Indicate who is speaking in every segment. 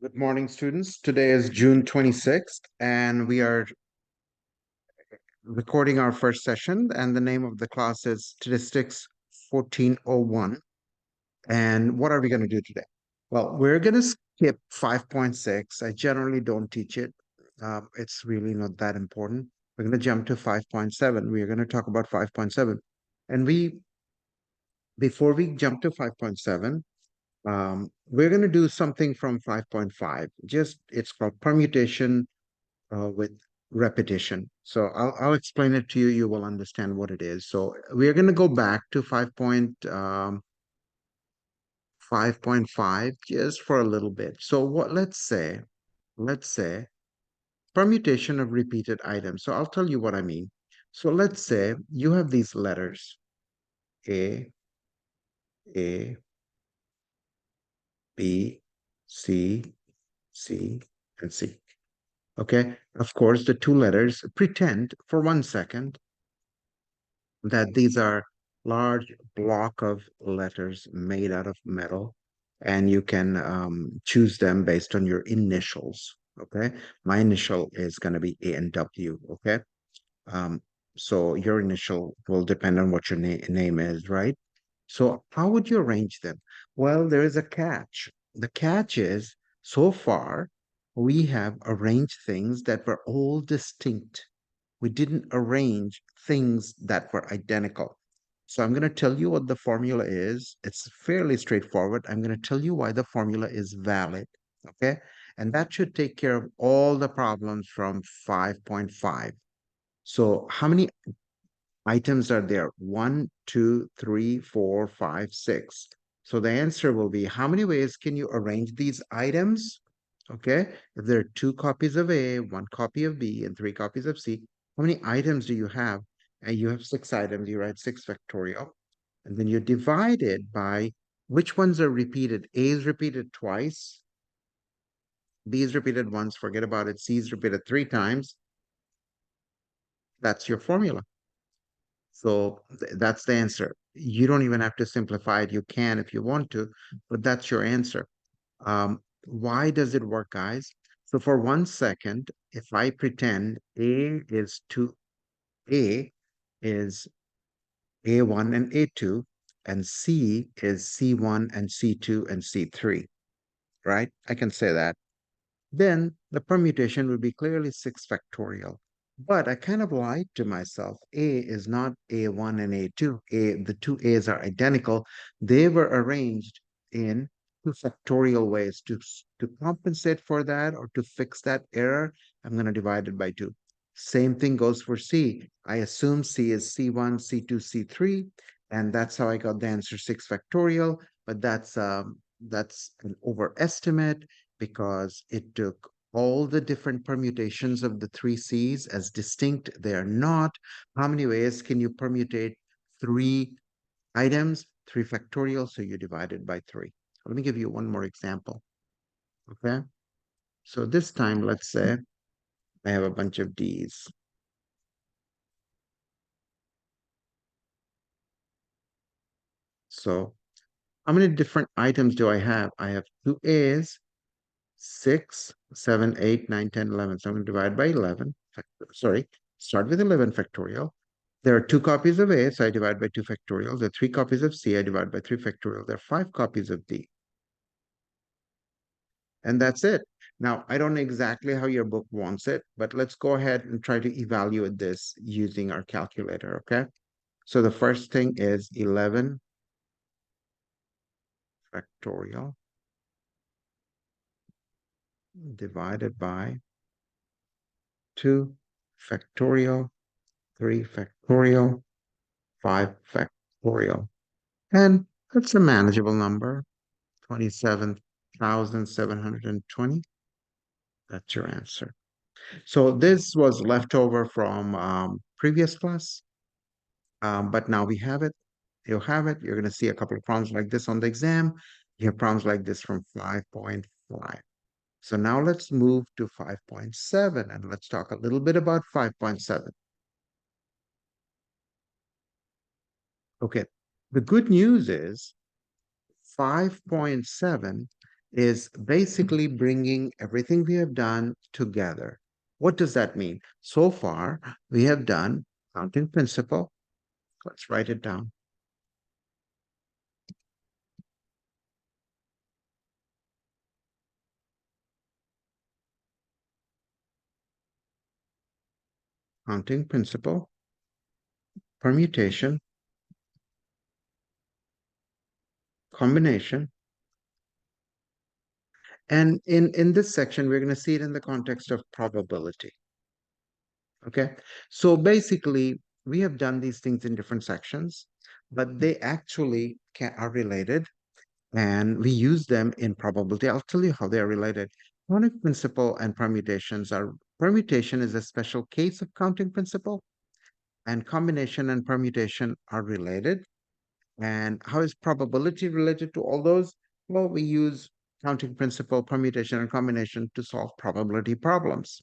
Speaker 1: Good morning, students. Today is June 26th, and we are recording our first session, and the name of the class is Statistics 1401. And what are we going to do today? Well, we're going to skip 5.6. I generally don't teach it. It's really not that important. We're going to jump to 5.7. We are going to talk about 5.7. And before we jump to 5.7, we're going to do something from 5.5. It's called permutation with repetition. So I'll explain it to you. You will understand what it is. So we are going to go back to 5.5 just for a little bit. So let's say permutation of repeated items. So I'll tell you what I mean. So let's say you have these letters A, A, B, C, C, and C. Okay. Of course, the two letters, pretend for 1 second that these are large block of letters made out of metal, and you can choose them based on your initials. Okay. My initial is going to be A and W. Okay. Um, so your initial will depend on what your name is, right? So how would you arrange them? Well, there is a catch. The catch is, so far, we have arranged things that were all distinct. We didn't arrange things that were identical. So I'm going to tell you what the formula is. It's fairly straightforward. I'm going to tell you why the formula is valid. Okay. And that should take care of all the problems from 5.5. So how many items are there? 1, 2, 3, 4, 5, 6. So the answer will be, how many ways can you arrange these items? Okay. If there are 2 copies of A, 1 copy of B, and 3 copies of C, how many items do you have? And you have 6 items. You write 6 factorial. And then you divide it by which ones are repeated. A is repeated twice. B is repeated once. Forget about it. C is repeated 3 times. That's your formula. So that's the answer. You don't even have to simplify it. You can if you want to, but that's your answer. Why does it work, guys? So for 1 second, if I pretend A is A1 and A2, and C is C1 and C2 and C3, right? I can say that. Then the permutation would be clearly 6 factorial. But I kind of lied to myself. A is not A1 and A2. The two A's are identical. They were arranged in 2 factorial ways. To compensate for that or to fix that error, I'm going to divide it by 2. Same thing goes for C. I assume C is C1, C2, C3, and that's how I got the answer 6 factorial. But that's an overestimate because it took all the different permutations of the 3 C's as distinct. They are not. How many ways can you permutate 3 items? 3 factorial, so you divide it by 3. Let me give you one more example. Okay. So this time, let's say I have a bunch of D's. So how many different items do I have? I have 2 A's, 6, 7, 8, 9, 10, 11. So I'm going to divide by 11. Sorry, start with 11 factorial. There are 2 copies of A, so I divide by 2 factorial. There are 3 copies of C, I divide by 3 factorial. There are 5 copies of D. And that's it. Now, I don't know exactly how your book wants it, but let's go ahead and try to evaluate this using our calculator, okay? So the first thing is 11 factorial divided by 2 factorial, 3 factorial, 5 factorial. And that's a manageable number, 27,720. That's your answer. So this was left over from previous class, but now we have it. You have it. You're going to see a couple of problems like this on the exam. You have problems like this from 5.5. So now let's move to 5.7 and let's talk a little bit about 5.7. Okay. The good news is 5.7 is basically bringing everything we have done together. What does that mean? So far, we have done counting principle. Let's write it down. Counting principle, permutation, combination. And in this section, we're going to see it in the context of probability. Okay. So basically, we have done these things in different sections, but they actually are related and we use them in probability. I'll tell you how they are related. Counting principle and permutations are, permutation is a special case of counting principle, and combination and permutation are related. And how is probability related to all those? Well, we use counting principle, permutation, and combination to solve probability problems.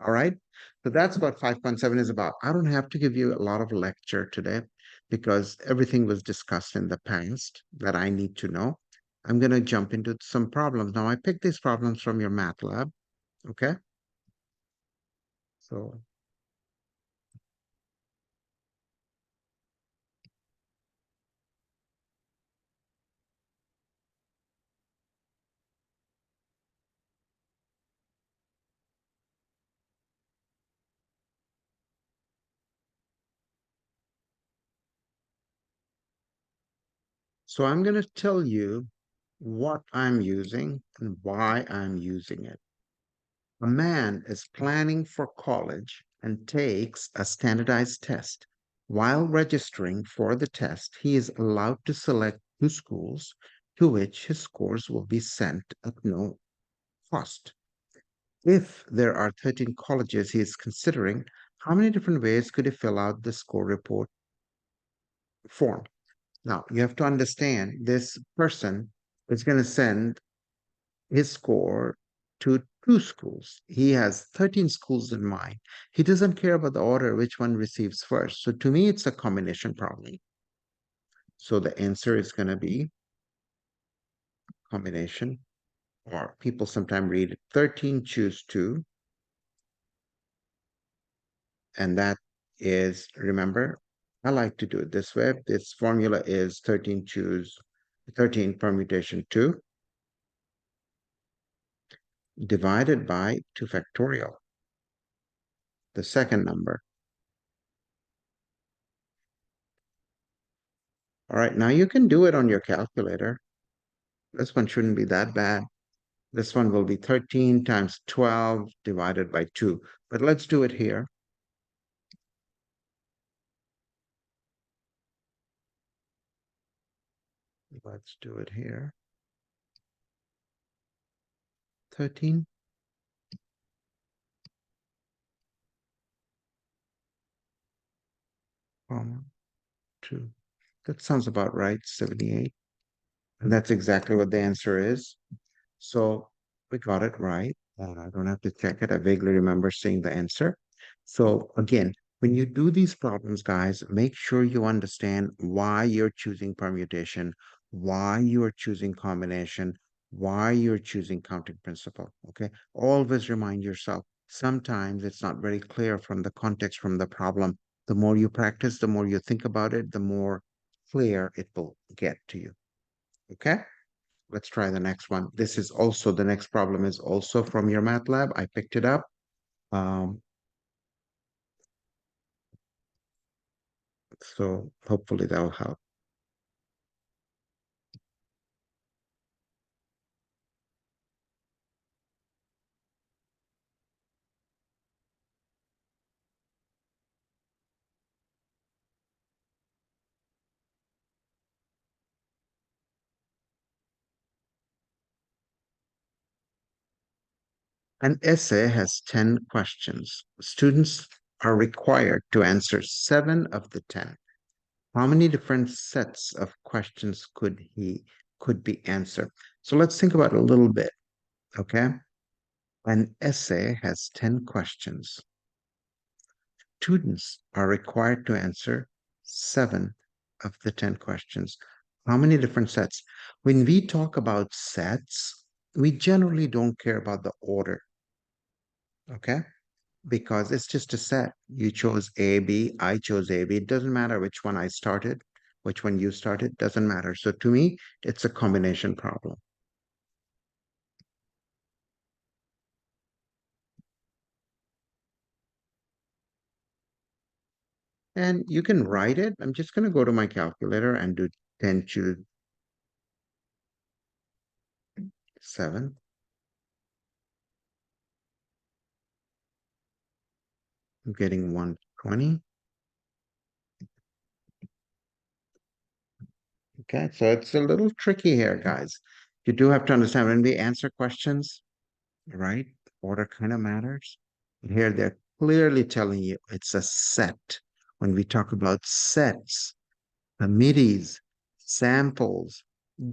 Speaker 1: All right. So that's what 5.7 is about. I don't have to give you a lot of lecture today because everything was discussed in the past that I need to know. I'm going to jump into some problems. Now, I picked these problems from your MATLAB. Okay. So So I'm going to tell you what I'm using and why I'm using it. A man is planning for college and takes a standardized test. While registering for the test, he is allowed to select two schools to which his scores will be sent at no cost. If there are 13 colleges he is considering, how many different ways could he fill out the score report form? Now, you have to understand this person is going to send his score to two schools. He has 13 schools in mind. He doesn't care about the order, which one receives first. So to me, it's a combination problem. So the answer is going to be combination, or people sometimes read 13 choose two. And that is, remember, I like to do it this way. This formula is 13 choose 13 permutation 2 divided by 2 factorial, the second number. All right, now you can do it on your calculator. This one shouldn't be that bad. This one will be 13 times 12 divided by 2. But let's do it here. Let's do it here. 13, comma, 2. That sounds about right, 78. And that's exactly what the answer is. So we got it right. I don't have to check it. I vaguely remember seeing the answer. So again, when you do these problems, guys, make sure you understand why you're choosing permutation, why you are choosing combination, why you're choosing counting principle. Okay. Always remind yourself. Sometimes it's not very clear from the context, from the problem. The more you practice, the more you think about it, the more clear it will get to you. Okay. Let's try the next one. This is also, the next problem is also from your MATLAB. I picked it up. Um, so hopefully that'll help. An essay has 10 questions. Students are required to answer 7 of the 10. How many different sets of questions could be answered? So let's think about it a little bit, okay? An essay has 10 questions. Students are required to answer 7 of the 10 questions. How many different sets? When we talk about sets, we generally don't care about the order, okay? Because it's just a set. You chose A, B, I chose A, B. It doesn't matter which one I started, which one you started, doesn't matter. So to me, it's a combination problem. And you can write it. I'm just going to go to my calculator and do 10 to 7. I'm getting 120. Okay, so it's a little tricky here, guys. You do have to understand when we answer questions, right? Order kind of matters. Here they're clearly telling you it's a set. When we talk about sets, committees, samples,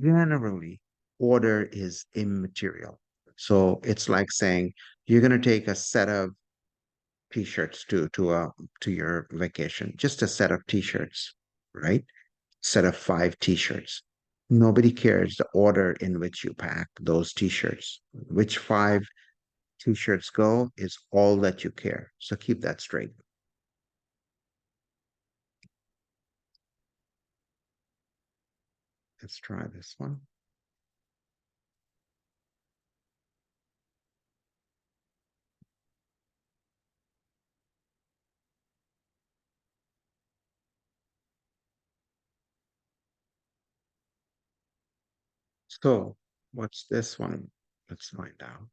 Speaker 1: generally, order is immaterial. So it's like saying you're going to take a set of t-shirts to your vacation, just a set of t-shirts, right? Set of 5 t-shirts. Nobody cares the order in which you pack those t-shirts. Which 5 t-shirts go is all that you care. So keep that straight. Let's try this one. So what's this one? Let's find out.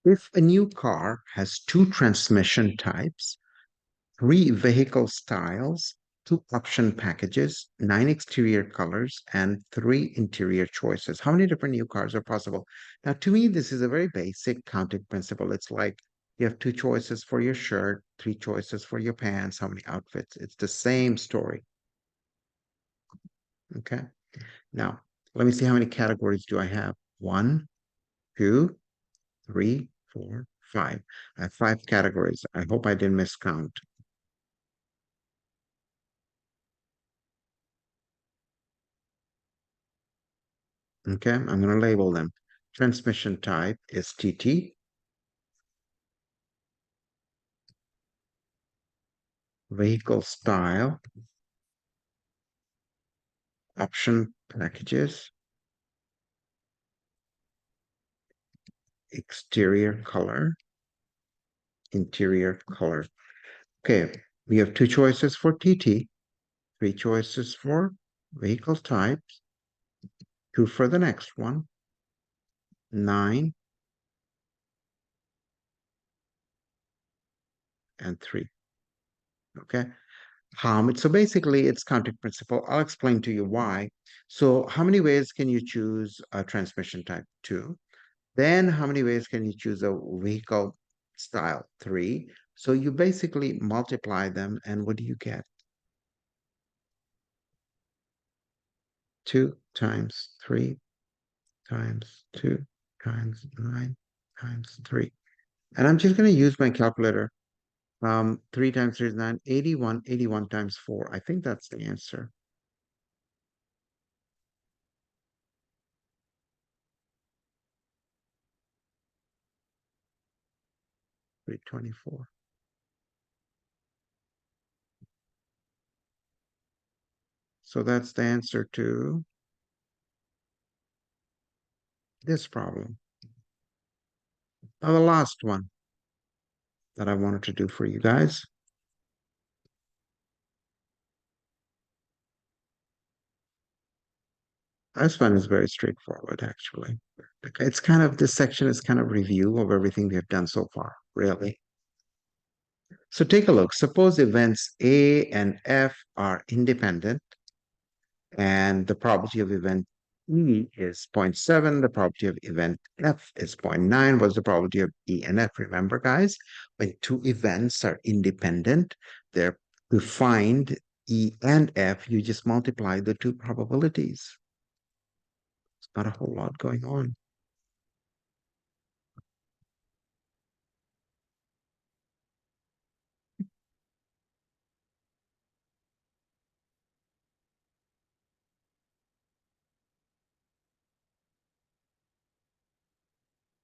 Speaker 1: If a new car has 2 transmission types, 3 vehicle styles, 2 option packages, 9 exterior colors, and 3 interior choices. How many different new cars are possible? Now, to me, this is a very basic counting principle. It's like you have 2 choices for your shirt, 3 choices for your pants, how many outfits. It's the same story. Okay. Now, let me see how many categories do I have. 1, 2, 3, 4, 5. I have 5 categories. I hope I didn't miscount. Okay, I'm going to label them. Transmission type is TT. Vehicle style, option packages, exterior color, interior color. Okay, we have 2 choices for TT, 3 choices for vehicle types, 2 for the next one, 9, and 3. Okay, so basically it's counting principle. I'll explain to you why. So how many ways can you choose a transmission type? 2. Then how many ways can you choose a vehicle style? 3. So you basically multiply them, and what do you get? 2 times 3 times 2 times 9 times 3. And I'm just going to use my calculator. 3 times 3 is 9, 81, 81 times 4. I think that's the answer. 324. So that's the answer to this problem. Now, the last one that I wanted to do for you guys. This one is very straightforward, actually. It's kind of, this section is kind of review of everything we have done so far, really. So take a look. Suppose events A and F are independent, and the probability of event E is zero point 0.7. The probability of event F is zero point 0.9. What's the probability of E and F? Remember, guys, when 2 events are independent, they're defined E and F, you just multiply the two probabilities. It's not a whole lot going on.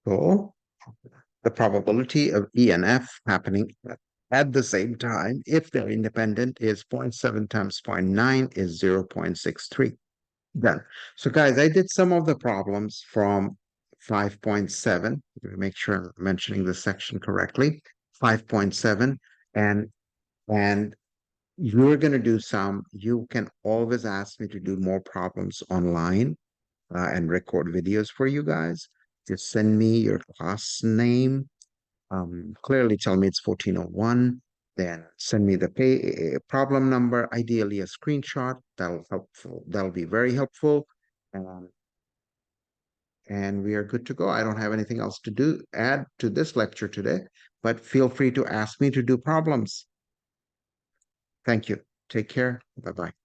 Speaker 1: So the probability of E and F happening at the same time, if they're independent, is 0.7 times 0.9 is 0.63. Done. So guys, I did some of the problems from 5.7. Make sure I'm mentioning the section correctly. 5.7 and and you're going to do some. You can always ask me to do more problems online and record videos for you guys. Just send me your class name. Clearly tell me it's 1401. Then send me the problem number, ideally a screenshot. That'll helpful. That'll be very helpful. Um, and we are good to go. I don't have anything else to do add to this lecture today, but feel free to ask me to do problems. Thank you. Take care. Bye-bye.